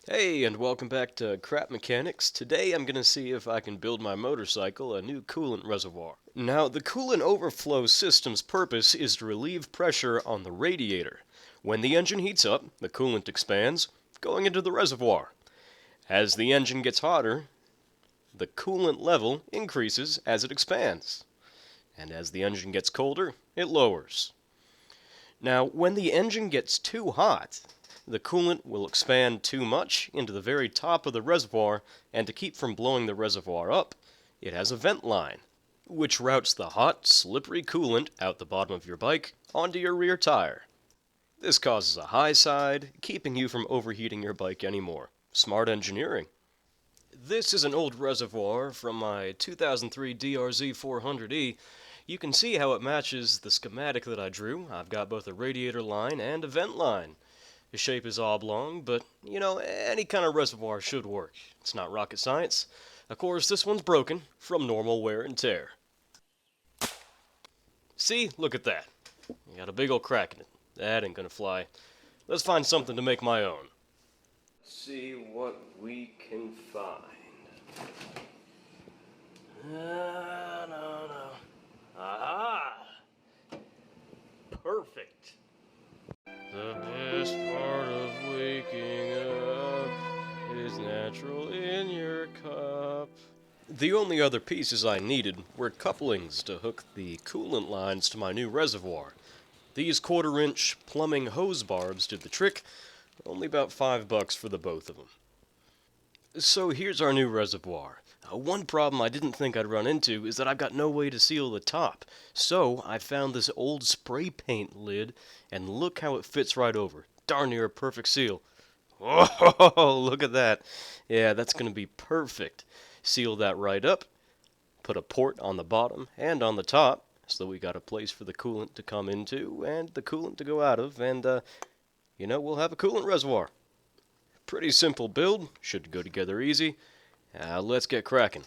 Hey, and welcome back to Crap Mechanics. Today I'm going to see if I can build my motorcycle a new coolant reservoir. Now, the coolant overflow system's purpose is to relieve pressure on the radiator. When the engine heats up, the coolant expands, going into the reservoir. As the engine gets hotter, the coolant level increases as it expands. And as the engine gets colder, it lowers. Now, when the engine gets too hot, the coolant will expand too much into the very top of the reservoir, and to keep from blowing the reservoir up, it has a vent line, which routes the hot, slippery coolant out the bottom of your bike onto your rear tire. This causes a high side, keeping you from overheating your bike anymore. Smart engineering. This is an old reservoir from my 2003 DRZ 400E. You can see how it matches the schematic that I drew. I've got both a radiator line and a vent line. The shape is oblong, but, any kind of reservoir should work. It's not rocket science. Of course, this one's broken from normal wear and tear. See? Look at that. You got a big old crack in it. That ain't gonna fly. Let's find something to make my own. See what we can find. No. Aha! Perfect. The best part of waking up is natural in your cup. The only other pieces I needed were couplings to hook the coolant lines to my new reservoir. These 1/4-inch plumbing hose barbs did the trick, only about $5 for the both of them. So here's our new reservoir. One problem I didn't think I'd run into is that I've got no way to seal the top. So I found this old spray paint lid, and look how it fits right over. Darn near a perfect seal. Oh, look at that. Yeah, that's going to be perfect. Seal that right up. Put a port on the bottom and on the top, so we got a place for the coolant to come into and the coolant to go out of, and, we'll have a coolant reservoir. Pretty simple build, should go together easy. Let's get cracking.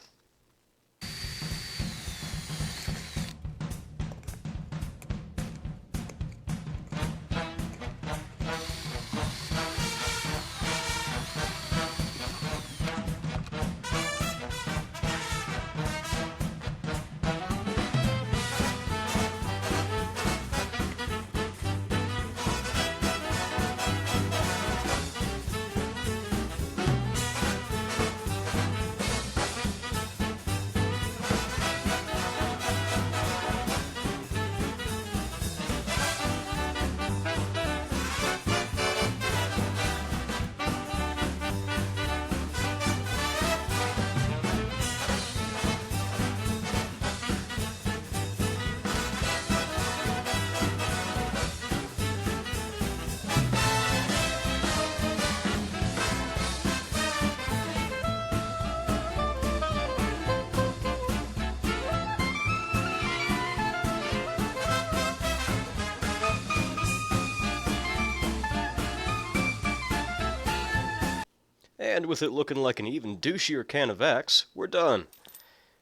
And with it looking like an even douchier can of Axe, we're done.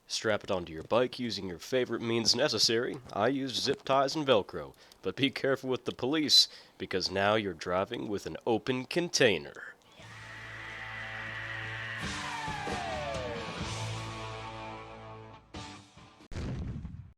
Strap it onto your bike using your favorite means necessary. I used zip ties and Velcro, but be careful with the police, because now you're driving with an open container.